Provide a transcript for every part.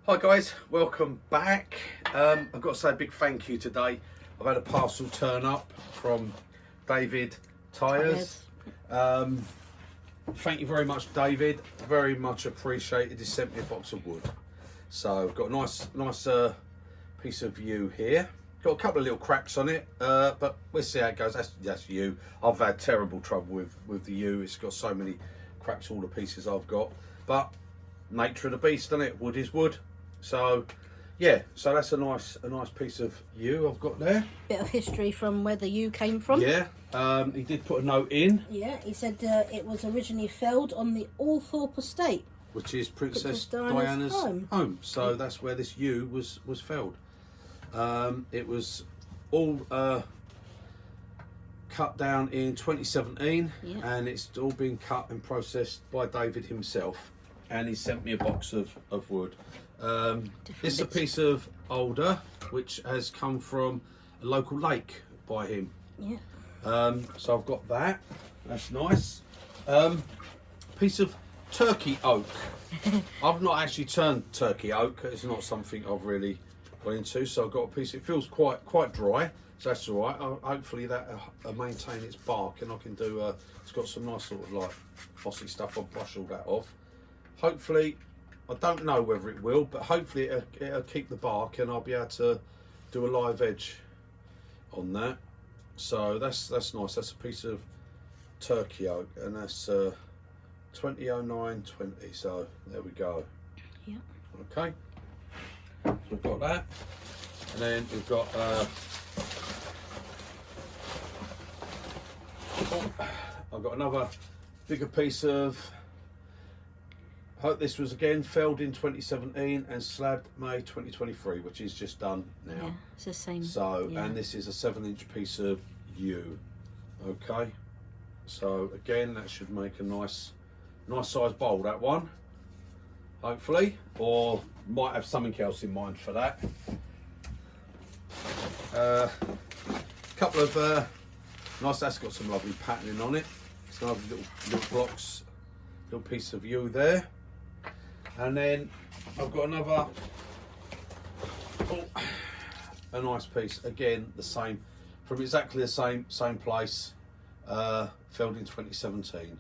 Hi guys, welcome back. I've got to say a big thank you today. I've had a parcel turn up from David Tyers. Thank you very much, David. Very much appreciated. He sent me a box of wood. So I've got a nice piece of yew here. Got a couple of little cracks on it, but we'll see how it goes. That's yew. I've had terrible trouble with the yew. It's got so many cracks, all the pieces I've got. But nature of the beast, isn't it? Wood is wood. So yeah, so that's a nice piece of yew I've got there. Bit of history from where the yew came from. Yeah, he did put a note in. Yeah, he said it was originally felled on the Althorpe estate, Which is Princess Diana's home. So that's where this yew was felled. It was all cut down in 2017, and it's all been cut and processed by David himself. And he sent me a box of wood. This is a piece of alder which has come from a local lake by him. Yeah. So I've got that. That's nice. Piece of turkey oak. I've not actually turned turkey oak. It's not something I've really got into. So I've got a piece. It feels quite dry. So that's all right. Hopefully that maintain its bark, and I can do. It's got some nice sort of like mossy stuff. I'll brush all that off. Hopefully, I don't know whether it will, but hopefully it'll keep the bark, and I'll be able to do a live edge on that. So that's nice. That's a piece of turkey oak, and that's 2009-20. So there we go. Yeah. Okay. So we've got that, and then we've got. I've got another bigger piece of. This was again felled in 2017 and slabbed May 2023, which is just done now. Yeah, it's the same. So, and this is a 7-inch piece of yew. Okay, so again, that should make a nice size bowl. That one, hopefully, or might have something else in mind for that. Couple of nice. That's got some lovely patterning on it. It's lovely little blocks, little piece of yew there. And then I've got another, a nice piece again, the same, from exactly the same place, felled in 2017.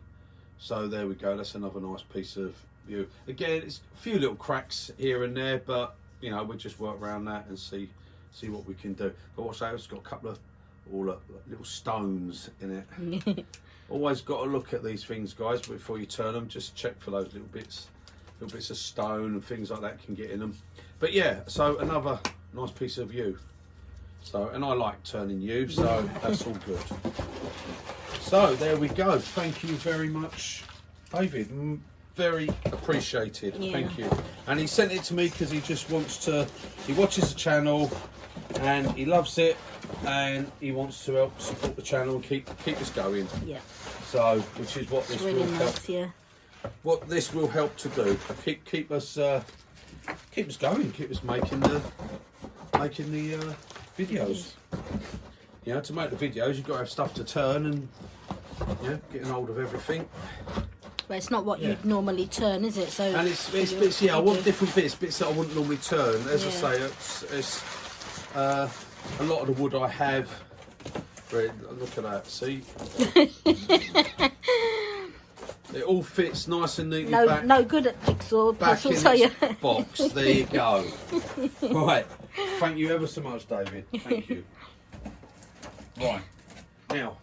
So there we go. That's another nice piece of yew. Again, it's a few little cracks here and there, but you know, we'll just work around that and see what we can do. But watch that, it's got a couple of little stones in it. Always got to look at these things, guys, before you turn them. Just check for those little bits of stone and things like that can get in them. But yeah, so another nice piece of yew. So, and I like turning yew, so that's all good. So there we go. Thank you very much, David. Very appreciated. Yeah. Thank you. And he sent it to me because he just wants to. He watches the channel and he loves it, and he wants to help support the channel and keep us going. Yeah. So, which is what this really will help. nice, yeah. What this will help to do, keep us going, keep us making the videos. You know, to make the videos, you've got to have stuff to turn and getting hold of everything. Well, it's not what you'd normally turn, is it? So. And it's bits. Yeah, I want different bits that I wouldn't normally turn. As I say, it's a lot of the wood I have. Look at that. See. It all fits nice and neatly back. No good at jigsaw puzzles, are you? Box. There you go. Right. Thank you ever so much, David. Thank you. Right. Now,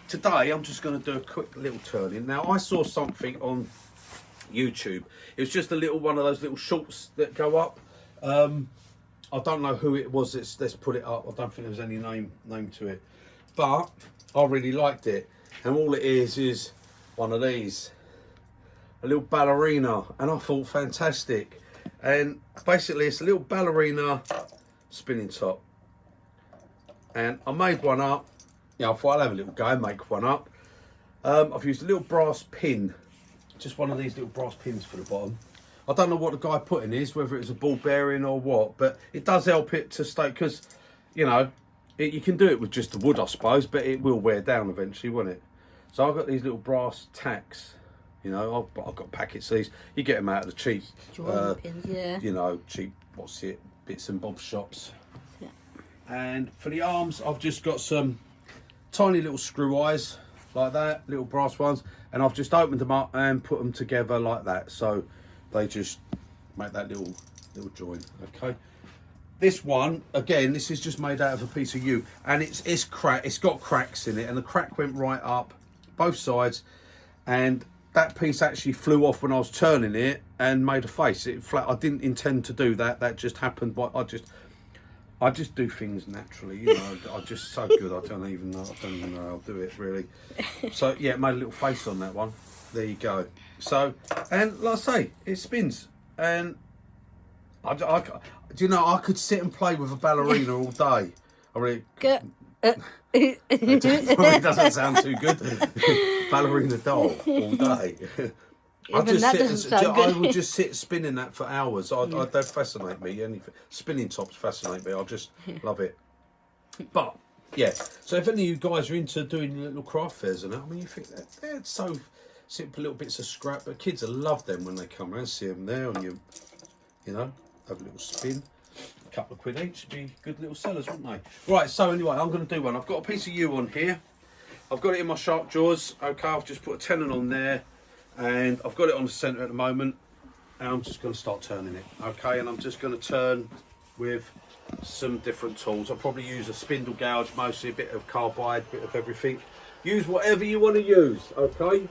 today I'm just going to do a quick little turning. Now, I saw something on YouTube. It was just a little one of those little shorts that go up. I don't know who it was. Let's put it up. I don't think there was any name to it, but I really liked it. And all it is one of these, a little ballerina, and I thought fantastic. And basically it's a little ballerina spinning top, and I made one up. I thought I'll have a little go and make one up. I've used a little brass pin, just one of these little brass pins for the bottom. I don't know what the guy put in is, whether it's a ball bearing or what, but it does help it to stay, because you know, you can do it with just the wood, I suppose, but it will wear down eventually, won't it? So I've got these little brass tacks You know, I've got packets of these. You get them out of the cheap, Drawing pins, yeah. you know, cheap, what's it, bits and bobs shops. Yeah. And for the arms, I've just got some tiny little screw eyes like that, little brass ones, and I've just opened them up and put them together like that, so they just make that little joint. Okay. This one, again, this is just made out of a piece of yew, and it's crack. It's got cracks in it, and the crack went right up both sides, and that piece actually flew off when I was turning it and made a face. It flat. I didn't intend to do that. That just happened. But I just do things naturally. You know, I'm just so good. I don't even know how I'll do it really. So yeah, it made a little face on that one. There you go. So, and like I say, it spins, and I do you know, I could sit and play with a ballerina all day. I really. It probably doesn't sound too good. Ballerina doll all day. I would just sit spinning that for hours. They'd fascinate me. Anything spinning tops fascinate me. I just love it. But yeah, so if any of you guys are into doing little craft fairs and that, I mean, you think they're so simple little bits of scrap, but kids will love them when they come around, see them there, and you know, have a little spin. Couple of quid each, be good little sellers, wouldn't they? Right, so anyway, I'm going to do one. I've got a piece of yew on here. I've got it in my sharp jaws. Okay, I've just put a tenon on there, and I've got it on the centre at the moment, and I'm just going to start turning it. Okay, and I'm just going to turn with some different tools. I'll probably use a spindle gouge, mostly a bit of carbide, bit of everything. Use whatever you want to use, okay?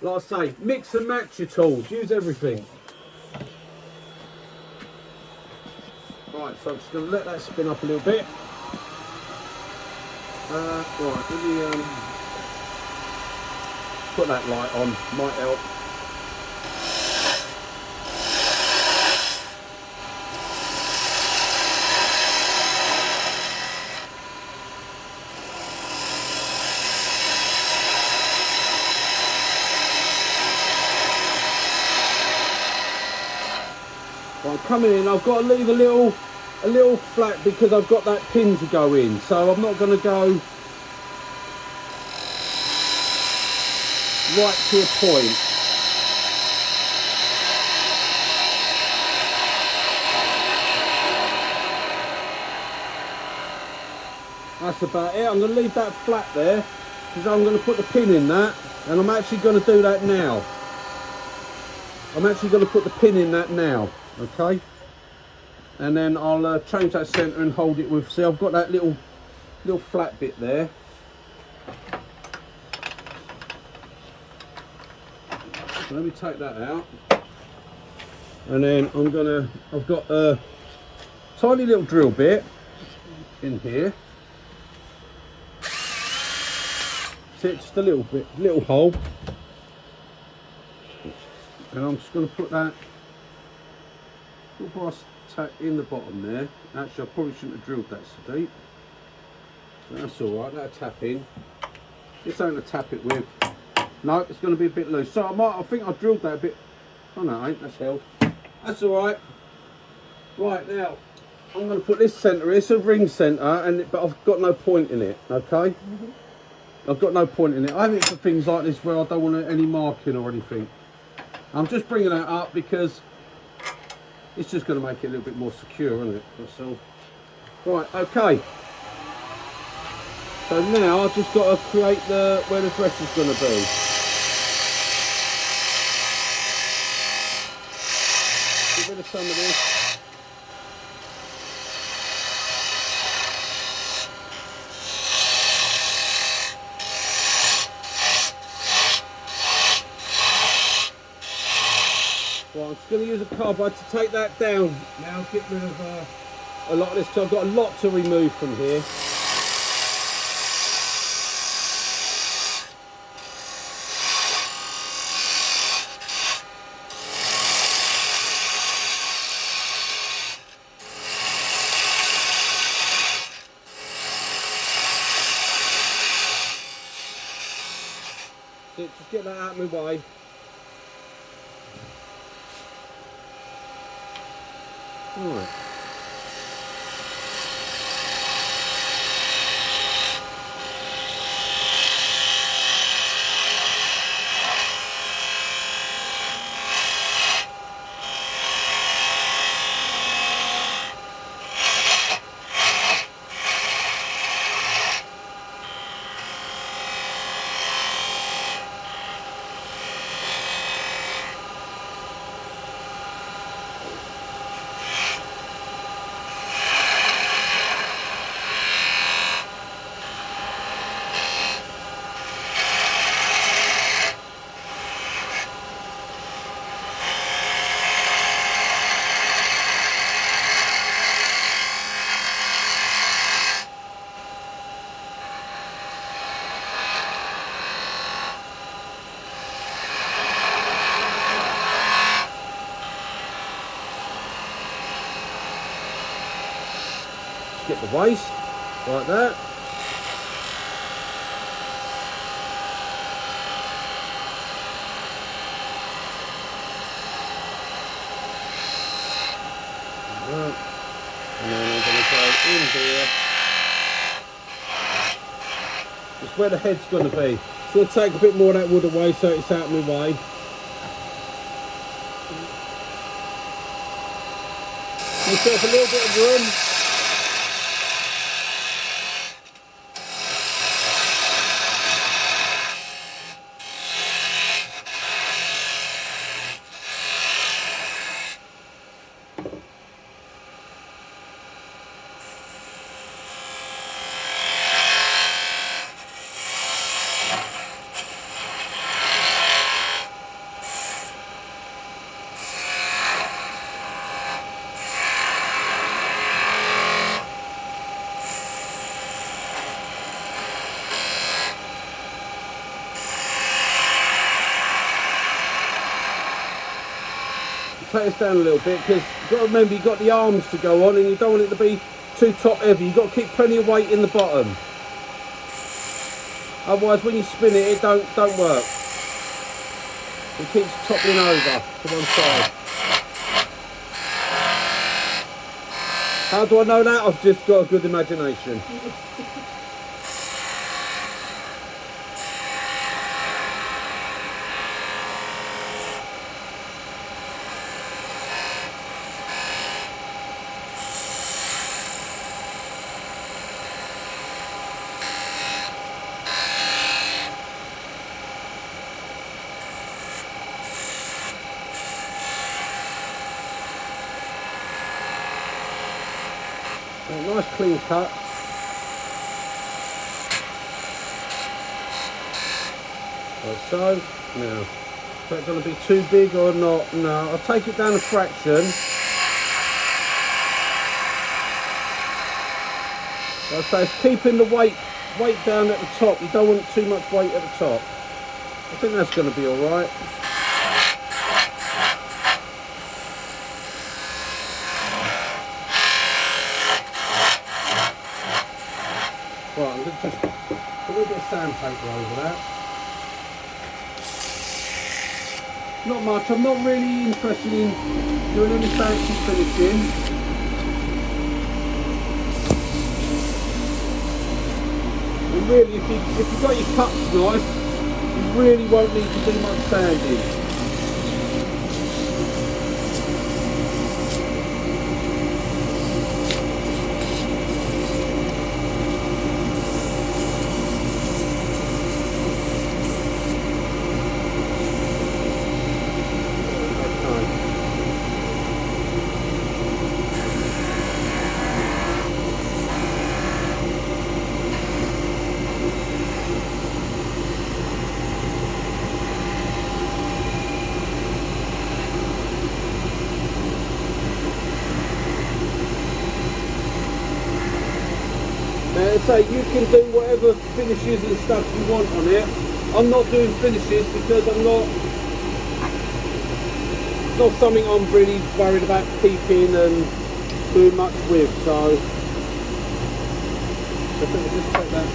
Like I say, mix and match your tools, use everything. Right, so I'm just going to let that spin up a little bit. Right, let me put that light on, might help. Right, coming in, I've got to leave a little flat because I've got that pin to go in, so I'm not going to go right to a point. That's about it. I'm going to leave that flat there because I'm going to put the pin in that, and I'm actually going to do that now. I'm actually going to put the pin in that now, okay? And then I'll change that centre and hold it with, see, I've got that little flat bit there. So let me take that out. And then I've got a tiny little drill bit in here. See, just a little hole. And I'm just going to put that little brass tack in the bottom there. Actually, I probably shouldn't have drilled that so deep. But that's alright, that'll tap in. This ain't to tap it with. No, it's going to be a bit loose. So I think I drilled that a bit. Oh no, I ain't, that's held. That's alright. Right, now, I'm going to put this centre, it's a ring centre, but I've got no point in it, okay? I've got no point in it. I have it for things like this where I don't want any marking or anything. I'm just bringing that up because it's just going to make it a little bit more secure, isn't it? That's all. Right, okay. So now I've just got to create where the dress is going to be. Get rid of some of this. Well, I'm just going to use a carbide to take that down. Now get rid of a lot of this, so I've got a lot to remove from here. So just get that out of my way. Right. get the waste, like that. Right. And then I'm going to go in here. It's where the head's going to be. It's going to take a bit more of that wood away so it's out of my way. Give yourself a little bit of room. Take this down a little bit because you've got to remember you've got the arms to go on and you don't want it to be too top heavy. You've got to keep plenty of weight in the bottom. Otherwise when you spin it, it don't work. It keeps toppling over to one side. How do I know that? I've just got a good imagination. Nice clean cut. Like so. Now, is that going to be too big or not? No, I'll take it down a fraction. Like I say, it's keeping the weight down at the top. You don't want too much weight at the top. I think that's going to be alright. Right, I'm going to just put a little bit of sandpaper over that. Not much, I'm not really interested in doing any fancy finishing. And really, if you've got your cuts nice, you really won't need to do much sanding. So you can do whatever finishes and stuff you want on it. I'm not doing finishes because it's not something I'm really worried about keeping and doing much with. So I think we'll just take that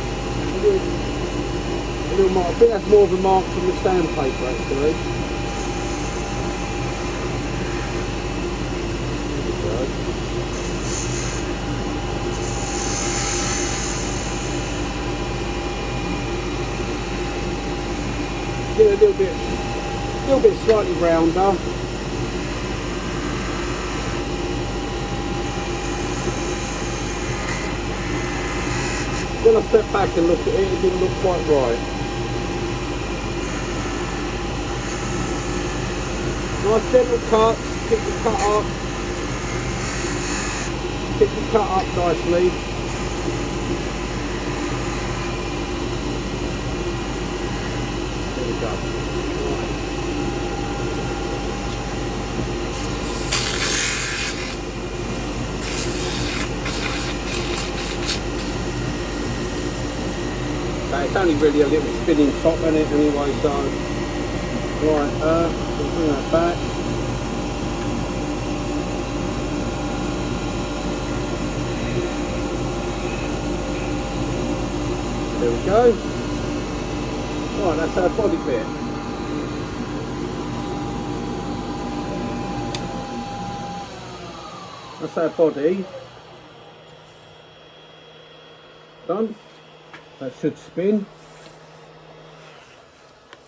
a little mark. I think that's more of a mark from the sandpaper actually. Get a little bit slightly rounder. Then I step back and look at it, it didn't look quite right. Nice gentle cut, pick the cut up. Pick the cut up nicely. There we go. It's only really a little spinning top in it anyway, so right, we'll bring that back. go. Right, that's our body bit. That's our body. Done. That should spin.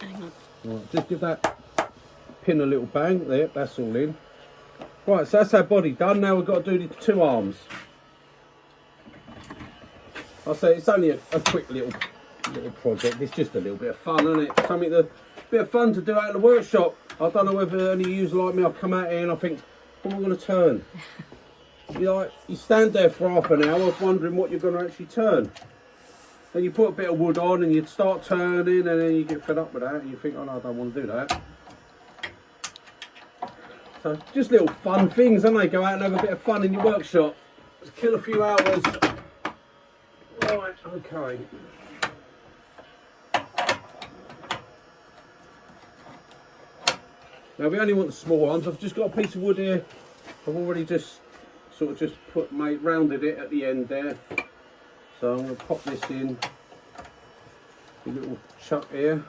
Hang on. Right, just give that pin a little bang. There, that's all in. Right, so that's our body done. Now we've got to do the two arms. I'll say it's only a quick little project. It's just a little bit of fun, isn't it? Something a bit of fun to do out in the workshop. I don't know whether any of you like me. I'll come out here and I think, what am I going to turn? You stand there for half an hour wondering what you're going to actually turn. Then you put a bit of wood on and you start turning, and then you get fed up with that and you think, oh no, I don't want to do that. So just little fun things, and they go out and have a bit of fun in your workshop. Just kill a few hours. Right, okay. Now we only want the small ones. I've just got a piece of wood here. I've already just sort of rounded it at the end there. So I'm going to pop this in a little chuck here.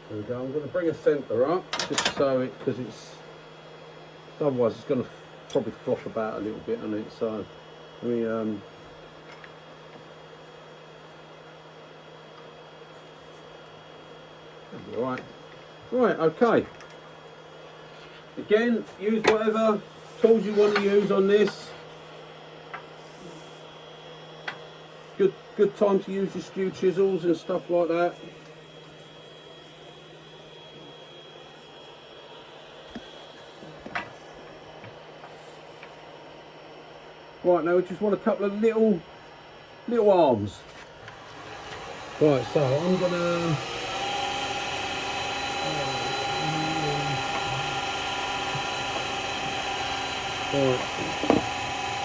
There we go. I'm going to bring a centre up just so it, because it's otherwise it's going to probably flop about a little bit on it. So let me that'll be all right. Right, okay. Again, use whatever tools you want to use on this. Good time to use your skew chisels and stuff like that. Right, now we just want a couple of little arms. Right, so I'm gonna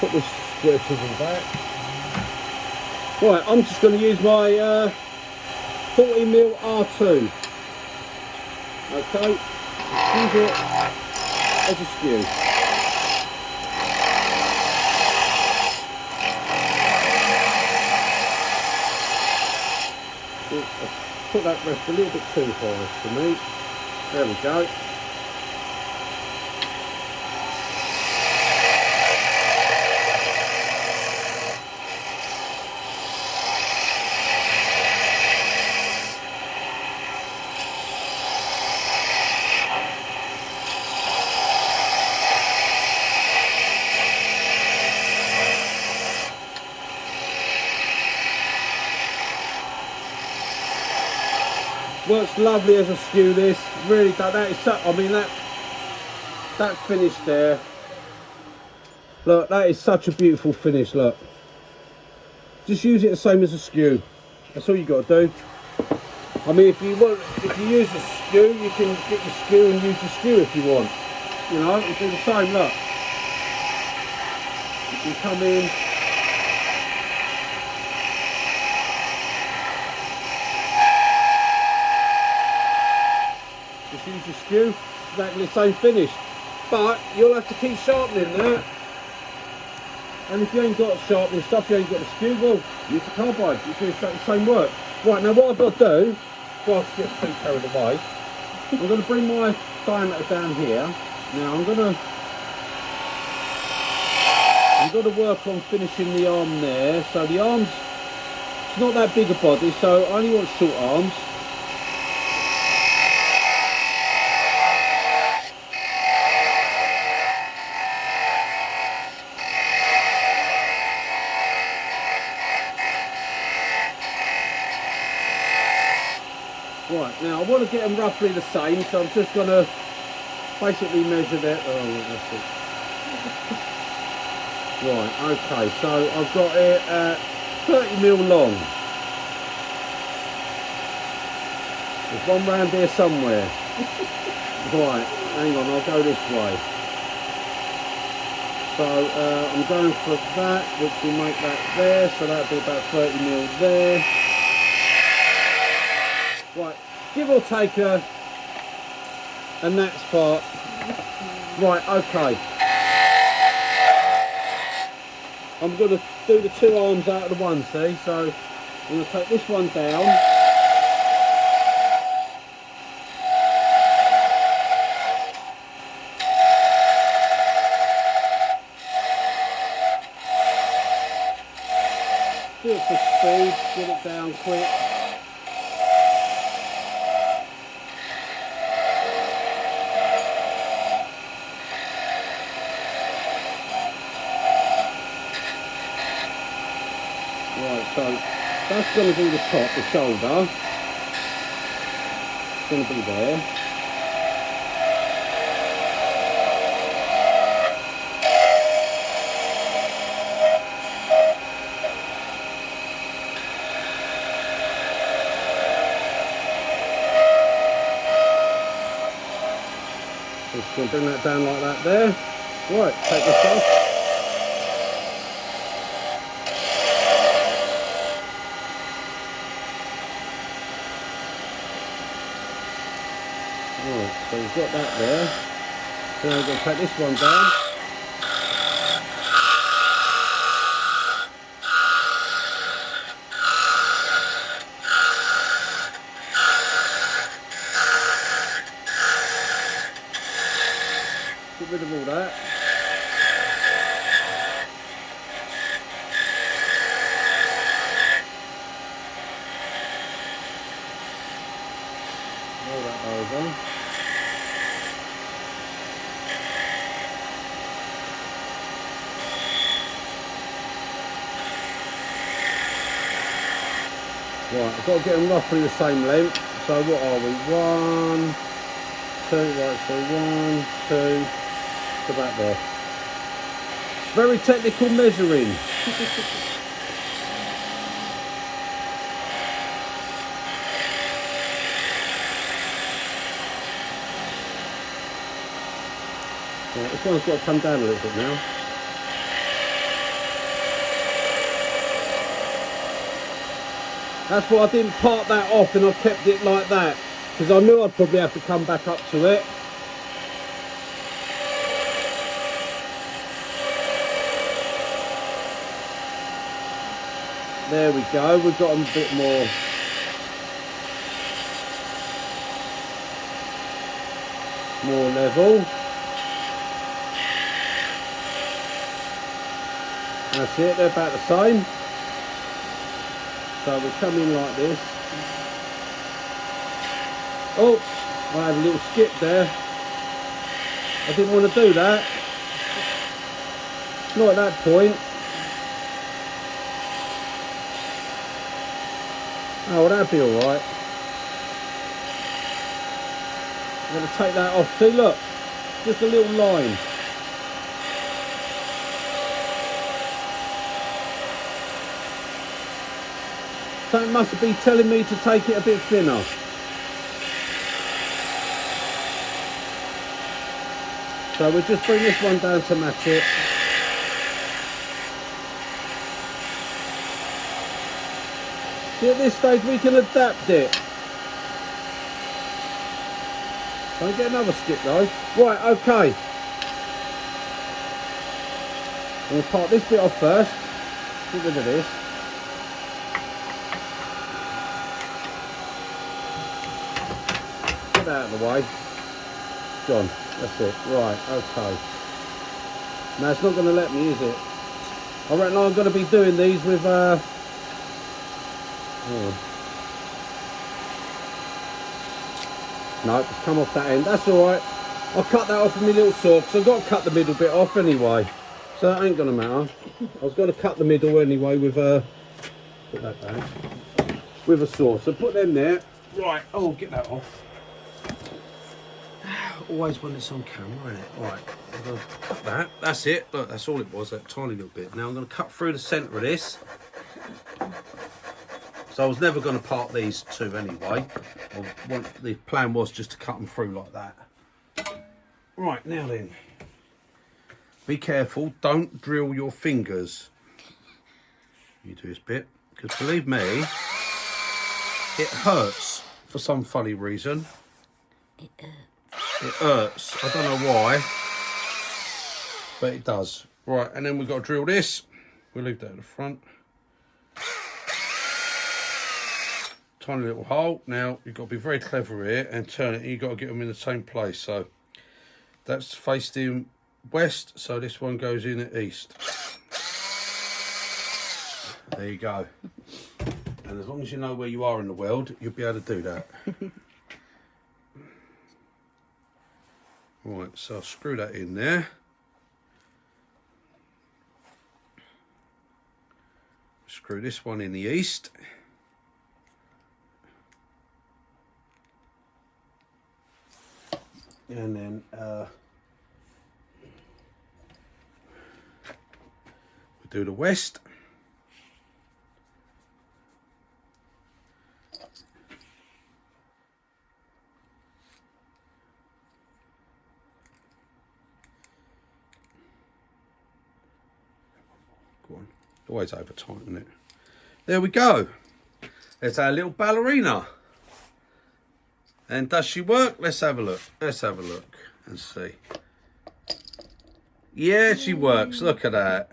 put this square chisel back. Right, I'm just going to use my 40mm R2. Okay, use it as a skew. I put that rest a little bit too high for me. There we go. Works lovely as a skew. This really does. That is so, I mean that finish there. Look, that is such a beautiful finish. Look, just use it the same as a skew. That's all you got to do. I mean, if you use a skew, you can get your skew and use your skew if you want. You know, you do the same. Look, you can come in. Just use your skew, exactly the same finish, but you'll have to keep sharpening that. And if you ain't got sharpening stuff, you ain't got the skew, well, use the carbide, you do the same work. Right, now what I've got to do, before I get too carried away, I'm going to bring my diameter down here. Now I'm going to work on finishing the arm there. So the arms, it's not that big a body, so I only want short arms. Right, now I want to get them roughly the same, so I'm just going to basically measure that. Oh, that's it. Right, okay, so I've got it at 30mm long. There's one round here somewhere. Right, hang on, I'll go this way. So I'm going for that, which will make that there, so that'll be about 30mm there. Right, give or take a gnat's fart. Right, okay. I'm going to do the two arms out of the one, see? So I'm going to take this one down. Do it for speed, get it down quick. Right, so that's going to be the top, the shoulder. It's going to be there. Just going to bring that down like that there. Right, take this off. Right, so we've got that there. So now we're going to take this one down. Get rid of all that. Roll that over. Right, I've got to get them roughly the same length. So what are we? 1, 2, right, so 1, 2, to about there. Very technical measuring. Right, this one's got to come down a little bit now. That's why I didn't part that off and I kept it like that, because I knew I'd probably have to come back up to it. There we go, we've got them a bit more. More level. That's it, they're about the same. So we come in like this. Oh, I had a little skip there. I didn't want to do that. Not at that point. Oh, well, that'd be alright. I'm going to take that off. See, look, just a little line. Something must be telling me to take it a bit thinner. So we'll just bring this one down to match it. See, at this stage we can adapt it. Don't get another skip though. Right, okay. I'm going to part this bit off first. Get rid of this. Get that out of the way. Gone. That's it. Right, okay. Now it's not going to let me, is it? I reckon I'm going to be doing these with no, it's come off that end. That's alright. I'll cut that off with my little saw, because I've got to cut the middle bit off anyway. So that ain't going to matter. I was going to cut the middle anyway with put that down. With a saw. So put them there. Right, I'll get that off. Always when it's on camera, isn't it? Right, I'm going to cut that. That's it. Look, that's all it was, that tiny little bit. Now I'm going to cut through the centre of this. So I was never going to part these two anyway. The plan was just to cut them through like that. Right, now then. Be careful, don't drill your fingers. You do this bit, because believe me, it hurts for some funny reason. It hurts. I don't know why, but it does. Right, and then we've got to drill this. We'll leave that at the front. Tiny little hole. Now you've got to be very clever here and turn it. And you've got to get them in the same place. So that's faced in west, so this one goes in at east. There you go. And as long as you know where you are in the world, you'll be able to do that. Right, so I'll screw that in there. Screw this one in the east. And then we'll do the west. Go on. Always over tight, isn't it? There we go. There's our little ballerina. And does she work? Let's have a look. Let's have a look and see. Yeah, she works. Look at that.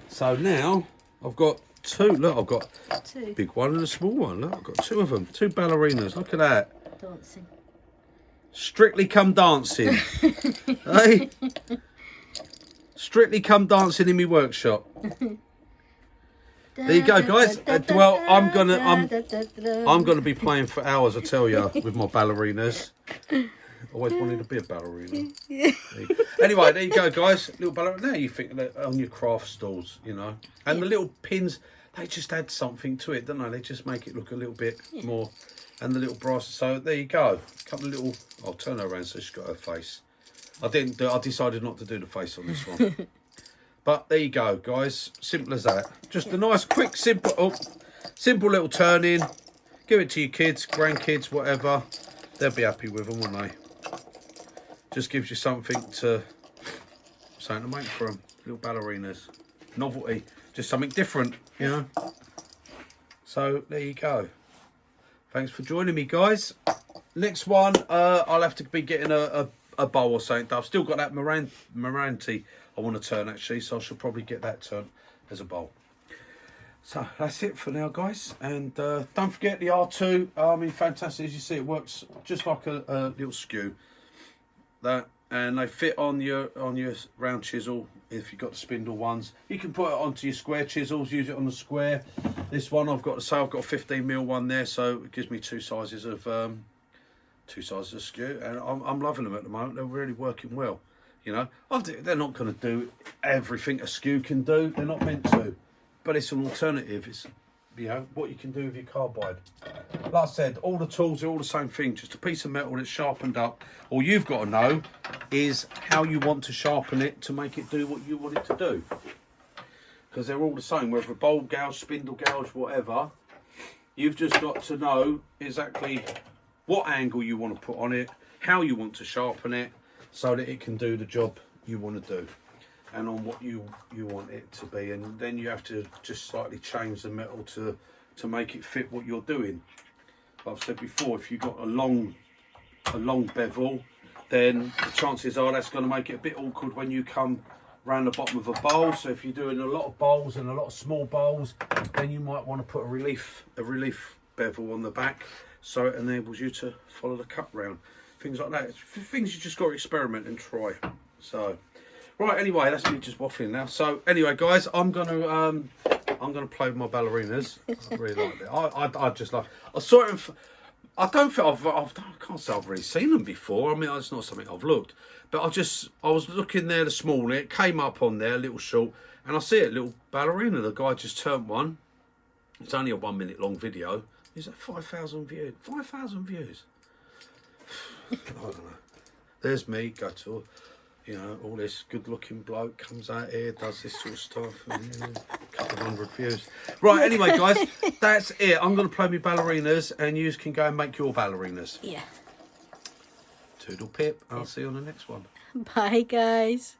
So now I've got two. Look, I've got a big one and a small one. Look, I've got two of them. Two ballerinas. Look at that. Dancing. Strictly Come dancing. Hey? Strictly come dancing in my workshop. There you go, guys. Well, I'm gonna be playing for hours, I tell you, with my ballerinas. Always wanted to be a ballerina. Anyway, there you go, guys. Little ballerina. Now you think that on your craft stalls, you know, and the little pins, they just add something to it, don't they? They just make it look a little bit more. And the little brass. So there you go. A couple of little. I'll turn her around so she's got her face. I decided not to do the face on this one. But there you go, guys. Simple as that. Just a nice, quick, simple little turn in. Give it to your kids, grandkids, whatever. They'll be happy with them, won't they? Just gives you something to make for them. Little ballerinas. Novelty. Just something different, you know. So there you go. Thanks for joining me, guys. Next one, I'll have to be getting a bowl or something. I've still got that Moranti I want to turn, actually, so I should probably get that turned as a bowl. So that's it for now, guys. And don't forget the R2. I mean, fantastic. As you see, it works just like a little skew. And they fit on your round chisel if you've got the spindle ones. You can put it onto your square chisels, use it on the square. This one I've got a 15mm one there, so it gives me two sizes of skew, and I'm loving them at the moment. They're really working well. You know, they're not going to do everything a skew can do. They're not meant to, but it's an alternative. It's, you know, what you can do with your carbide. Like I said, all the tools are all the same thing. Just a piece of metal that's sharpened up. All you've got to know is how you want to sharpen it to make it do what you want it to do. Because they're all the same, whether a bowl gouge, spindle gouge, whatever. You've just got to know exactly what angle you want to put on it, how you want to sharpen it, so that it can do the job you want to do, and on what you want it to be. And then you have to just slightly change the metal to make it fit what you're doing. Like I've said before, if you've got a long bevel, then the chances are that's going to make it a bit awkward when you come round the bottom of a bowl. So if you're doing a lot of bowls and a lot of small bowls, then you might want to put a relief bevel on the back, so it enables you to follow the cut round. Things like that. Things you just got to experiment and try. So, right. Anyway, that's me just waffling now. So, anyway, guys, I'm gonna play with my ballerinas. I really like it. I just like. I saw it. I don't think I can't say I've really seen them before. I mean, it's not something I've looked. But I was looking there this morning. It came up on there, a little short, and I see it, little ballerina. The guy just turned one. It's only a 1 minute long video. Is that 5,000 views? 5,000 views. I don't know. There's me, go to, you know, all this good-looking bloke comes out here, does this sort of stuff, and a couple of 100 views. Right, anyway, guys, that's it. I'm going to play my ballerinas, and you can go and make your ballerinas. Yeah. Toodle pip. I'll see you on the next one. Bye, guys.